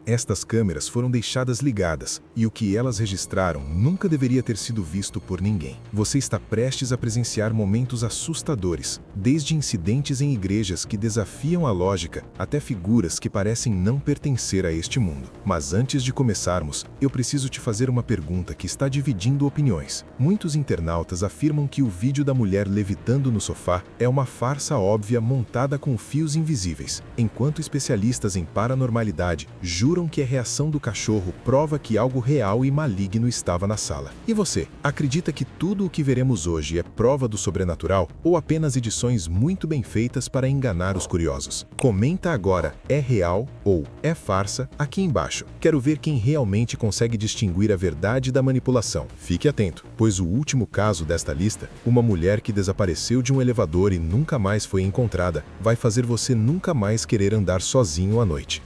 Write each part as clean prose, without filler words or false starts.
Estas câmeras foram deixadas ligadas, e o que elas registraram nunca deveria ter sido visto por ninguém. Você está prestes a presenciar momentos assustadores, desde incidentes em igrejas que desafiam a lógica, até figuras que parecem não pertencer a este mundo. Mas antes de começarmos, eu preciso te fazer uma pergunta que está dividindo opiniões. Muitos internautas afirmam que o vídeo da mulher levitando no sofá é uma farsa óbvia montada com fios invisíveis, enquanto especialistas em paranormalidade juram que a reação do cachorro prova que algo real e maligno estava na sala. E você, acredita que tudo o que veremos hoje é prova do sobrenatural ou apenas edições muito bem feitas para enganar os curiosos? Comenta agora, é real ou é farsa aqui embaixo. Quero ver quem realmente consegue distinguir a verdade da manipulação. Fique atento, pois o último caso desta lista, uma mulher que desapareceu de um elevador e nunca mais foi encontrada, vai fazer você nunca mais querer andar sozinho à noite.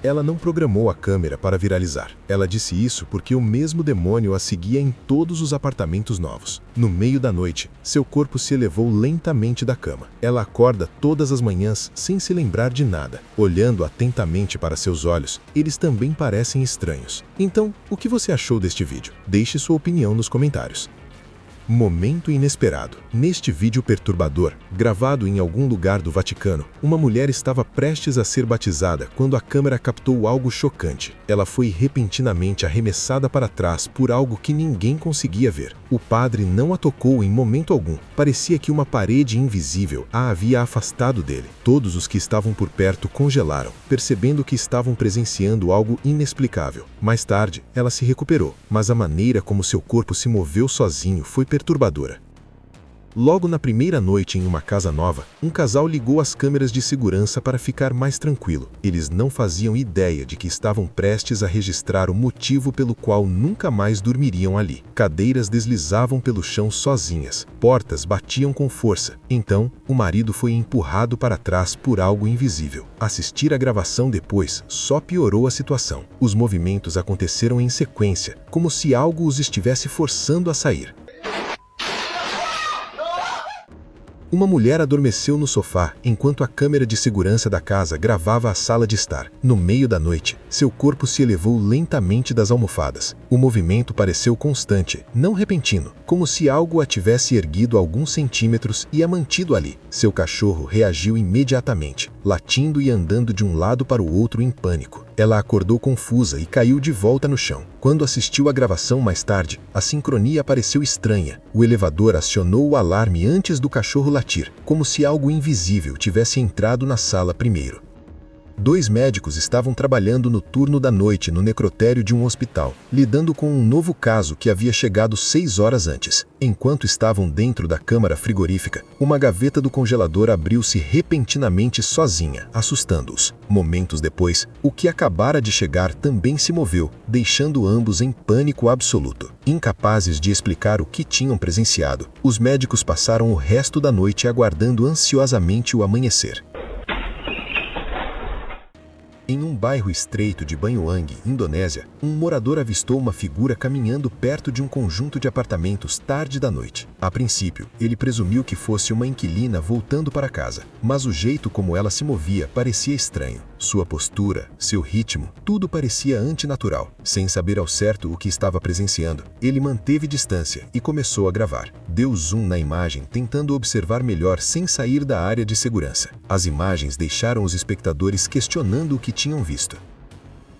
Ela não programou a câmera para viralizar. Ela disse isso porque o mesmo demônio a seguia em todos os apartamentos novos. No meio da noite, seu corpo se elevou lentamente da cama. Ela acorda todas as manhãs sem se lembrar de nada. Olhando atentamente para seus olhos, eles também parecem estranhos. Então, o que você achou deste vídeo? Deixe sua opinião nos comentários. Momento inesperado. Neste vídeo perturbador, gravado em algum lugar do Vaticano, uma mulher estava prestes a ser batizada quando a câmera captou algo chocante. Ela foi repentinamente arremessada para trás por algo que ninguém conseguia ver. O padre não a tocou em momento algum. Parecia que uma parede invisível a havia afastado dele. Todos os que estavam por perto congelaram, percebendo que estavam presenciando algo inexplicável. Mais tarde, ela se recuperou, mas a maneira como seu corpo se moveu sozinho foi perturbadora. Logo na primeira noite em uma casa nova, um casal ligou as câmeras de segurança para ficar mais tranquilo. Eles não faziam ideia de que estavam prestes a registrar o motivo pelo qual nunca mais dormiriam ali. Cadeiras deslizavam pelo chão sozinhas, portas batiam com força. Então, o marido foi empurrado para trás por algo invisível. Assistir a gravação depois só piorou a situação. Os movimentos aconteceram em sequência, como se algo os estivesse forçando a sair. Uma mulher adormeceu no sofá enquanto a câmera de segurança da casa gravava a sala de estar. No meio da noite, seu corpo se elevou lentamente das almofadas. O movimento pareceu constante, não repentino, como se algo a tivesse erguido alguns centímetros e a mantido ali. Seu cachorro reagiu imediatamente, latindo e andando de um lado para o outro em pânico. Ela acordou confusa e caiu de volta no chão. Quando assistiu à gravação mais tarde, a sincronia pareceu estranha. O elevador acionou o alarme antes do cachorro latir, como se algo invisível tivesse entrado na sala primeiro. 2 médicos estavam trabalhando no turno da noite no necrotério de um hospital, lidando com um novo caso que havia chegado 6 horas antes. Enquanto estavam dentro da câmara frigorífica, uma gaveta do congelador abriu-se repentinamente sozinha, assustando-os. Momentos depois, o que acabara de chegar também se moveu, deixando ambos em pânico absoluto. Incapazes de explicar o que tinham presenciado, os médicos passaram o resto da noite aguardando ansiosamente o amanhecer. Em um bairro estreito de Banyuwangi, Indonésia, um morador avistou uma figura caminhando perto de um conjunto de apartamentos tarde da noite. A princípio, ele presumiu que fosse uma inquilina voltando para casa, mas o jeito como ela se movia parecia estranho. Sua postura, seu ritmo, tudo parecia antinatural. Sem saber ao certo o que estava presenciando, ele manteve distância e começou a gravar. Deu zoom na imagem, tentando observar melhor sem sair da área de segurança. As imagens deixaram os espectadores questionando o que tinham visto.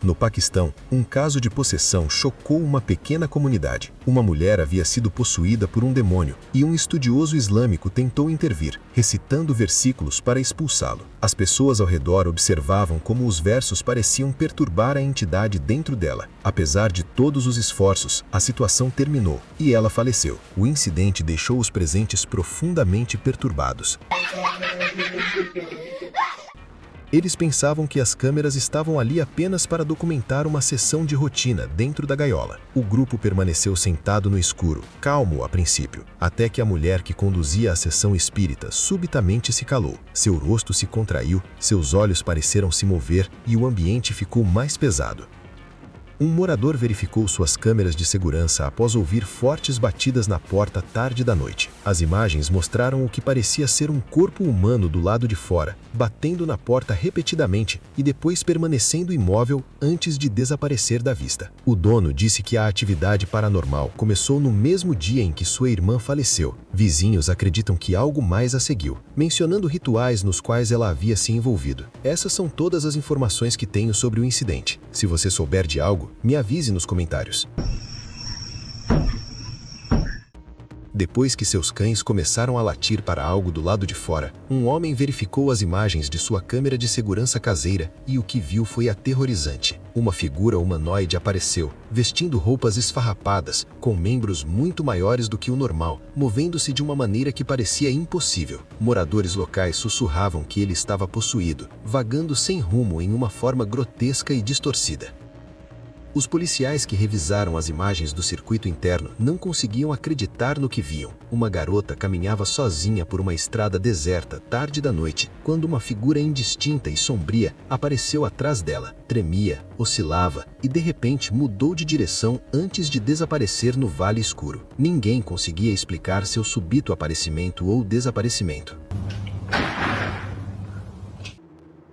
No Paquistão, um caso de possessão chocou uma pequena comunidade. Uma mulher havia sido possuída por um demônio e um estudioso islâmico tentou intervir, recitando versículos para expulsá-lo. As pessoas ao redor observavam como os versos pareciam perturbar a entidade dentro dela. Apesar de todos os esforços, a situação terminou e ela faleceu. O incidente deixou os presentes profundamente perturbados. Eles pensavam que as câmeras estavam ali apenas para documentar uma sessão de rotina dentro da gaiola. O grupo permaneceu sentado no escuro, calmo a princípio, até que a mulher que conduzia a sessão espírita subitamente se calou. Seu rosto se contraiu, seus olhos pareceram se mover e o ambiente ficou mais pesado. Um morador verificou suas câmeras de segurança após ouvir fortes batidas na porta tarde da noite. As imagens mostraram o que parecia ser um corpo humano do lado de fora, batendo na porta repetidamente e depois permanecendo imóvel antes de desaparecer da vista. O dono disse que a atividade paranormal começou no mesmo dia em que sua irmã faleceu. Vizinhos acreditam que algo mais a seguiu, mencionando rituais nos quais ela havia se envolvido. Essas são todas as informações que tenho sobre o incidente. Se você souber de algo, me avise nos comentários. Depois que seus cães começaram a latir para algo do lado de fora, um homem verificou as imagens de sua câmera de segurança caseira e o que viu foi aterrorizante. Uma figura humanoide apareceu, vestindo roupas esfarrapadas, com membros muito maiores do que o normal, movendo-se de uma maneira que parecia impossível. Moradores locais sussurravam que ele estava possuído, vagando sem rumo em uma forma grotesca e distorcida. Os policiais que revisaram as imagens do circuito interno não conseguiam acreditar no que viam. Uma garota caminhava sozinha por uma estrada deserta tarde da noite, quando uma figura indistinta e sombria apareceu atrás dela. Tremia, oscilava e de repente mudou de direção antes de desaparecer no vale escuro. Ninguém conseguia explicar seu súbito aparecimento ou desaparecimento.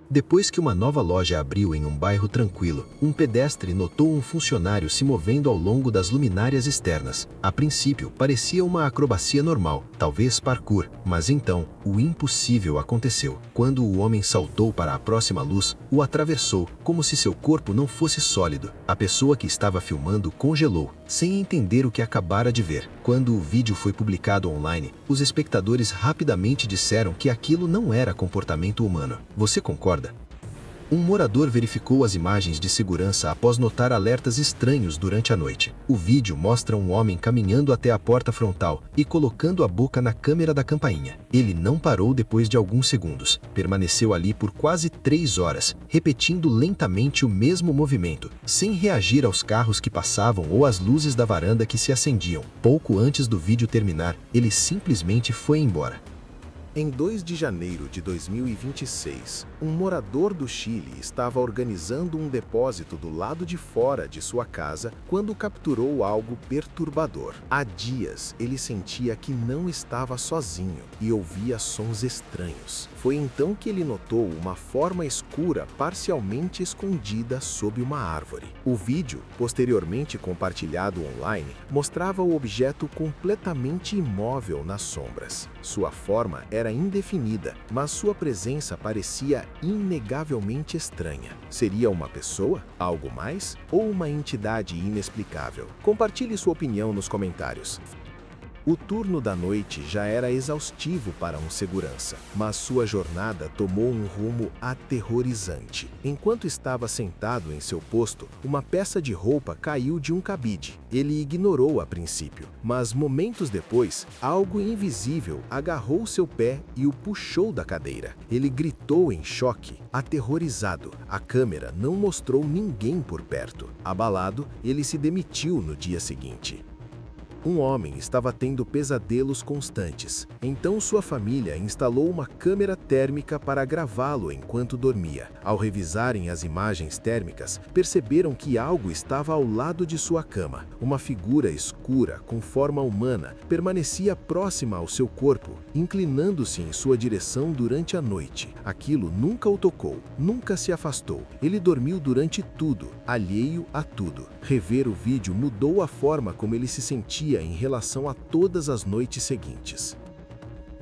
Depois que uma nova loja abriu em um bairro tranquilo, um pedestre notou um funcionário se movendo ao longo das luminárias externas. A princípio, parecia uma acrobacia normal, talvez parkour, mas então, o impossível aconteceu. Quando o homem saltou para a próxima luz, o atravessou, como se seu corpo não fosse sólido. A pessoa que estava filmando congelou, sem entender o que acabara de ver. Quando o vídeo foi publicado online, os espectadores rapidamente disseram que aquilo não era comportamento humano. Você concorda? Um morador verificou as imagens de segurança após notar alertas estranhos durante a noite. O vídeo mostra um homem caminhando até a porta frontal e colocando a boca na câmera da campainha. Ele não parou depois de alguns segundos. Permaneceu ali por quase 3 horas, repetindo lentamente o mesmo movimento, sem reagir aos carros que passavam ou às luzes da varanda que se acendiam. Pouco antes do vídeo terminar, ele simplesmente foi embora. Em 2 de janeiro de 2026, um morador do Chile estava organizando um depósito do lado de fora de sua casa quando capturou algo perturbador. Há dias, ele sentia que não estava sozinho e ouvia sons estranhos. Foi então que ele notou uma forma escura parcialmente escondida sob uma árvore. O vídeo, posteriormente compartilhado online, mostrava o objeto completamente imóvel nas sombras. Sua forma era indefinida, mas sua presença parecia inegavelmente estranha. Seria uma pessoa, algo mais, ou uma entidade inexplicável? Compartilhe sua opinião nos comentários. O turno da noite já era exaustivo para um segurança, mas sua jornada tomou um rumo aterrorizante. Enquanto estava sentado em seu posto, uma peça de roupa caiu de um cabide. Ele ignorou a princípio, mas momentos depois, algo invisível agarrou seu pé e o puxou da cadeira. Ele gritou em choque, aterrorizado. A câmera não mostrou ninguém por perto. Abalado, ele se demitiu no dia seguinte. Um homem estava tendo pesadelos constantes, então sua família instalou uma câmera térmica para gravá-lo enquanto dormia. Ao revisarem as imagens térmicas, perceberam que algo estava ao lado de sua cama. Uma figura escura, com forma humana, permanecia próxima ao seu corpo, inclinando-se em sua direção durante a noite. Aquilo nunca o tocou, nunca se afastou. Ele dormiu durante tudo, alheio a tudo. Rever o vídeo mudou a forma como ele se sentia em relação a todas as noites seguintes.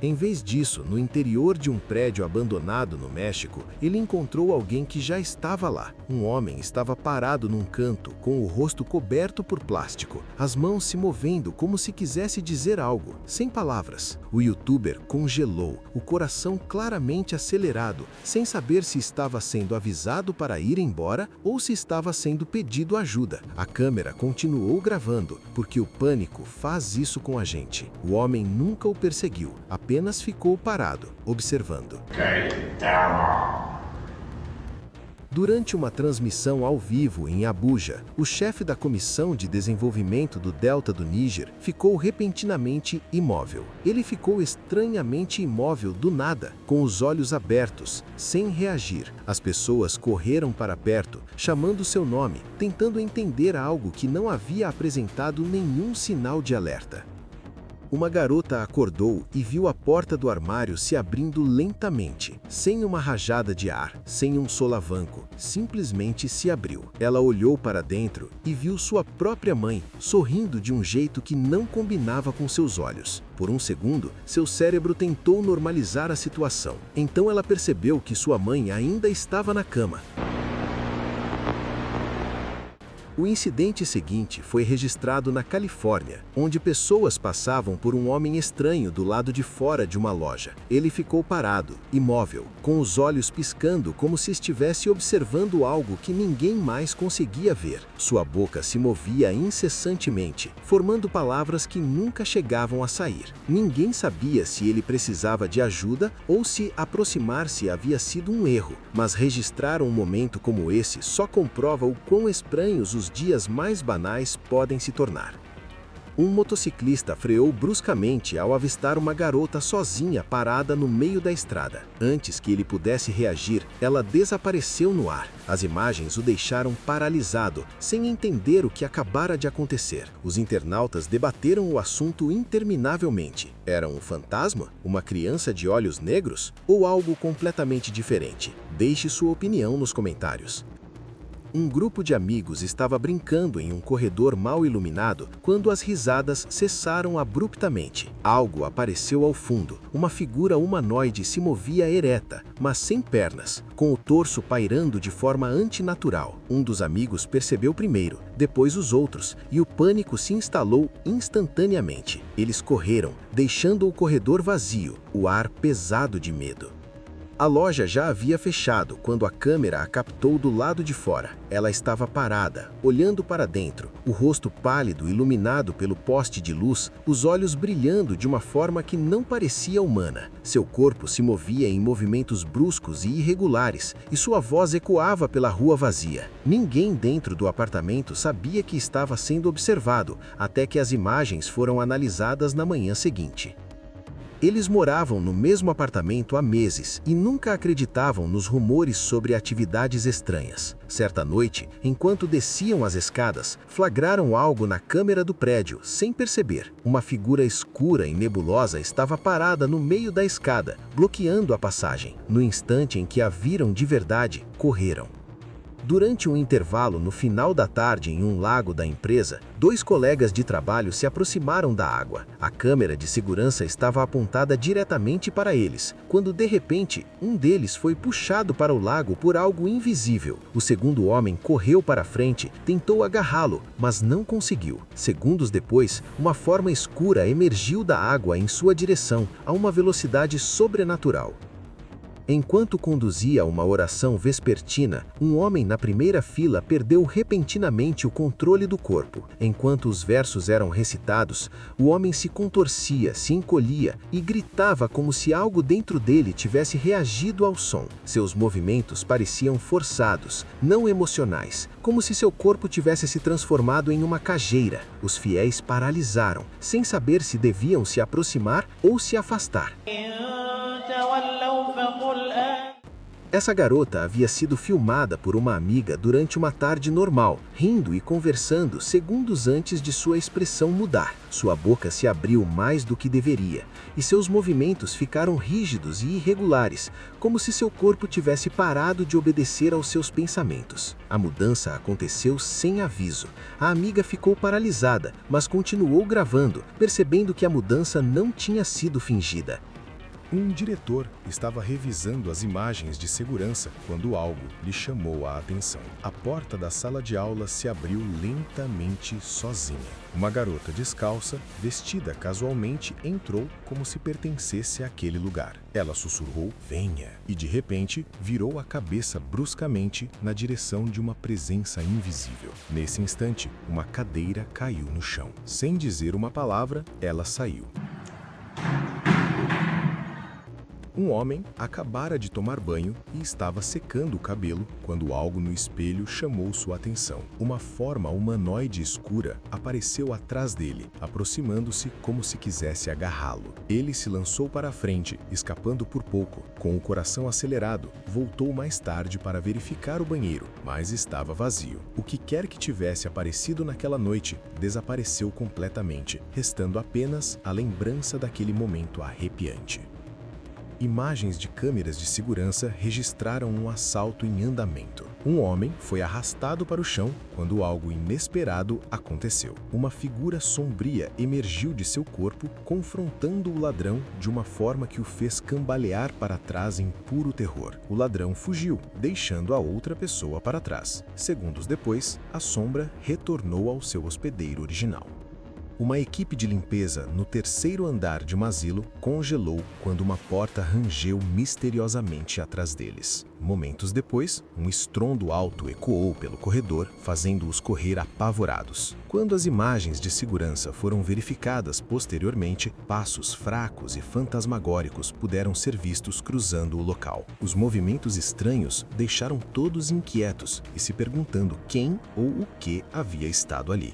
Em vez disso, no interior de um prédio abandonado no México, ele encontrou alguém que já estava lá. Um homem estava parado num canto, com o rosto coberto por plástico, as mãos se movendo como se quisesse dizer algo, sem palavras. O youtuber congelou, o coração claramente acelerado, sem saber se estava sendo avisado para ir embora ou se estava sendo pedido ajuda. A câmera continuou gravando, porque o pânico faz isso com a gente. O homem nunca o perseguiu, apenas ficou parado, observando. Durante uma transmissão ao vivo em Abuja, o chefe da Comissão de Desenvolvimento do Delta do Níger ficou repentinamente imóvel. Ele ficou estranhamente imóvel do nada, com os olhos abertos, sem reagir. As pessoas correram para perto, chamando seu nome, tentando entender algo que não havia apresentado nenhum sinal de alerta. Uma garota acordou e viu a porta do armário se abrindo lentamente, sem uma rajada de ar, sem um solavanco, simplesmente se abriu. Ela olhou para dentro e viu sua própria mãe, sorrindo de um jeito que não combinava com seus olhos. Por um segundo, seu cérebro tentou normalizar a situação. Então ela percebeu que sua mãe ainda estava na cama. O incidente seguinte foi registrado na Califórnia, onde pessoas passavam por um homem estranho do lado de fora de uma loja. Ele ficou parado, imóvel, com os olhos piscando como se estivesse observando algo que ninguém mais conseguia ver. Sua boca se movia incessantemente, formando palavras que nunca chegavam a sair. Ninguém sabia se ele precisava de ajuda ou se aproximar-se havia sido um erro, mas registrar um momento como esse só comprova o quão estranhos os dias mais banais podem se tornar. Um motociclista freou bruscamente ao avistar uma garota sozinha parada no meio da estrada. Antes que ele pudesse reagir, ela desapareceu no ar. As imagens o deixaram paralisado, sem entender o que acabara de acontecer. Os internautas debateram o assunto interminavelmente. Era um fantasma? Uma criança de olhos negros? Ou algo completamente diferente? Deixe sua opinião nos comentários. Um grupo de amigos estava brincando em um corredor mal iluminado quando as risadas cessaram abruptamente. Algo apareceu ao fundo. Uma figura humanoide se movia ereta, mas sem pernas, com o torso pairando de forma antinatural. Um dos amigos percebeu primeiro, depois os outros, e o pânico se instalou instantaneamente. Eles correram, deixando o corredor vazio, o ar pesado de medo. A loja já havia fechado quando a câmera a captou do lado de fora. Ela estava parada, olhando para dentro, o rosto pálido iluminado pelo poste de luz, os olhos brilhando de uma forma que não parecia humana. Seu corpo se movia em movimentos bruscos e irregulares, e sua voz ecoava pela rua vazia. Ninguém dentro do apartamento sabia que estava sendo observado, até que as imagens foram analisadas na manhã seguinte. Eles moravam no mesmo apartamento há meses e nunca acreditavam nos rumores sobre atividades estranhas. Certa noite, enquanto desciam as escadas, flagraram algo na câmera do prédio, sem perceber. Uma figura escura e nebulosa estava parada no meio da escada, bloqueando a passagem. No instante em que a viram de verdade, correram. Durante um intervalo no final da tarde em um lago da empresa, 2 colegas de trabalho se aproximaram da água. A câmera de segurança estava apontada diretamente para eles, quando de repente, um deles foi puxado para o lago por algo invisível. O segundo homem correu para frente, tentou agarrá-lo, mas não conseguiu. Segundos depois, uma forma escura emergiu da água em sua direção, a uma velocidade sobrenatural. Enquanto conduzia uma oração vespertina, um homem na primeira fila perdeu repentinamente o controle do corpo. Enquanto os versos eram recitados, o homem se contorcia, se encolhia e gritava como se algo dentro dele tivesse reagido ao som. Seus movimentos pareciam forçados, não emocionais, como se seu corpo tivesse se transformado em uma cageira. Os fiéis paralisaram, sem saber se deviam se aproximar ou se afastar. Essa garota havia sido filmada por uma amiga durante uma tarde normal, rindo e conversando segundos antes de sua expressão mudar. Sua boca se abriu mais do que deveria, e seus movimentos ficaram rígidos e irregulares, como se seu corpo tivesse parado de obedecer aos seus pensamentos. A mudança aconteceu sem aviso. A amiga ficou paralisada, mas continuou gravando, percebendo que a mudança não tinha sido fingida. Um diretor estava revisando as imagens de segurança quando algo lhe chamou a atenção. A porta da sala de aula se abriu lentamente sozinha. Uma garota descalça, vestida casualmente, entrou como se pertencesse àquele lugar. Ela sussurrou, "Venha!" e de repente virou a cabeça bruscamente na direção de uma presença invisível. Nesse instante, uma cadeira caiu no chão. Sem dizer uma palavra, ela saiu. Um homem acabara de tomar banho e estava secando o cabelo quando algo no espelho chamou sua atenção. Uma forma humanoide escura apareceu atrás dele, aproximando-se como se quisesse agarrá-lo. Ele se lançou para a frente, escapando por pouco. Com o coração acelerado, voltou mais tarde para verificar o banheiro, mas estava vazio. O que quer que tivesse aparecido naquela noite desapareceu completamente, restando apenas a lembrança daquele momento arrepiante. Imagens de câmeras de segurança registraram um assalto em andamento. Um homem foi arrastado para o chão quando algo inesperado aconteceu. Uma figura sombria emergiu de seu corpo, confrontando o ladrão de uma forma que o fez cambalear para trás em puro terror. O ladrão fugiu, deixando a outra pessoa para trás. Segundos depois, a sombra retornou ao seu hospedeiro original. Uma equipe de limpeza no terceiro andar de um asilo congelou quando uma porta rangeu misteriosamente atrás deles. Momentos depois, um estrondo alto ecoou pelo corredor, fazendo-os correr apavorados. Quando as imagens de segurança foram verificadas posteriormente, passos fracos e fantasmagóricos puderam ser vistos cruzando o local. Os movimentos estranhos deixaram todos inquietos e se perguntando quem ou o que havia estado ali.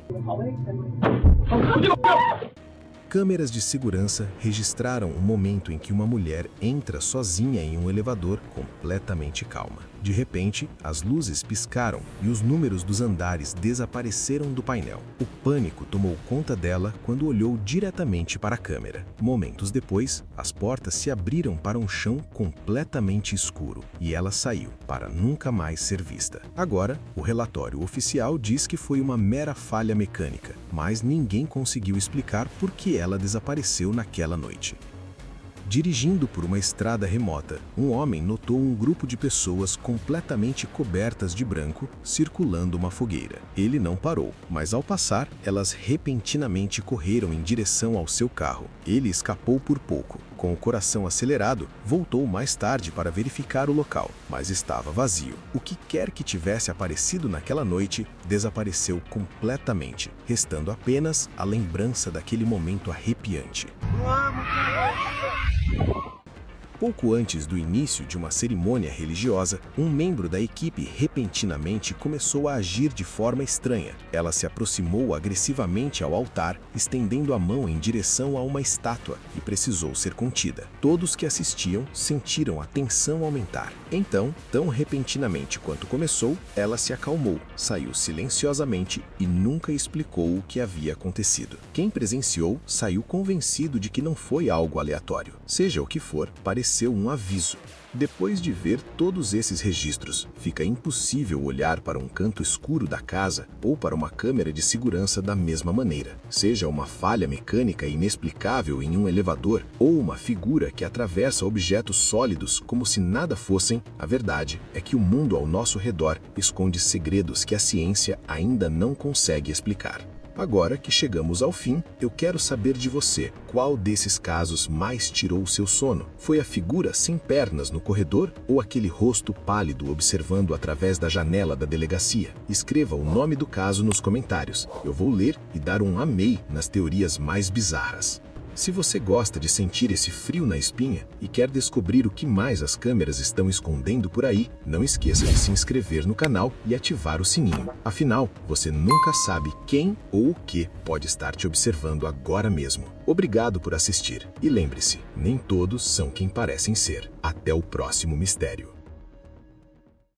Câmeras de segurança registraram um momento em que uma mulher entra sozinha em um elevador completamente calma. De repente, as luzes piscaram e os números dos andares desapareceram do painel. O pânico tomou conta dela quando olhou diretamente para a câmera. Momentos depois, as portas se abriram para um chão completamente escuro e ela saiu, para nunca mais ser vista. Agora, o relatório oficial diz que foi uma mera falha mecânica, mas ninguém conseguiu explicar por que ela desapareceu naquela noite. Dirigindo por uma estrada remota, um homem notou um grupo de pessoas completamente cobertas de branco circulando uma fogueira. Ele não parou, mas ao passar, elas repentinamente correram em direção ao seu carro. Ele escapou por pouco. Com o coração acelerado, voltou mais tarde para verificar o local, mas estava vazio. O que quer que tivesse aparecido naquela noite desapareceu completamente, restando apenas a lembrança daquele momento arrepiante. Pouco antes do início de uma cerimônia religiosa, um membro da equipe repentinamente começou a agir de forma estranha. Ela se aproximou agressivamente ao altar, estendendo a mão em direção a uma estátua e precisou ser contida. Todos que assistiam sentiram a tensão aumentar. Então, tão repentinamente quanto começou, ela se acalmou, saiu silenciosamente e nunca explicou o que havia acontecido. Quem presenciou saiu convencido de que não foi algo aleatório. Seja o que for, parecia um aviso. Depois de ver todos esses registros, fica impossível olhar para um canto escuro da casa ou para uma câmera de segurança da mesma maneira. Seja uma falha mecânica inexplicável em um elevador ou uma figura que atravessa objetos sólidos como se nada fossem, a verdade é que o mundo ao nosso redor esconde segredos que a ciência ainda não consegue explicar. Agora que chegamos ao fim, eu quero saber de você, qual desses casos mais tirou o seu sono? Foi a figura sem pernas no corredor ou aquele rosto pálido observando através da janela da delegacia? Escreva o nome do caso nos comentários. Eu vou ler e dar um amei nas teorias mais bizarras. Se você gosta de sentir esse frio na espinha e quer descobrir o que mais as câmeras estão escondendo por aí, não esqueça de se inscrever no canal e ativar o sininho. Afinal, você nunca sabe quem ou o que pode estar te observando agora mesmo. Obrigado por assistir e lembre-se, nem todos são quem parecem ser. Até o próximo mistério.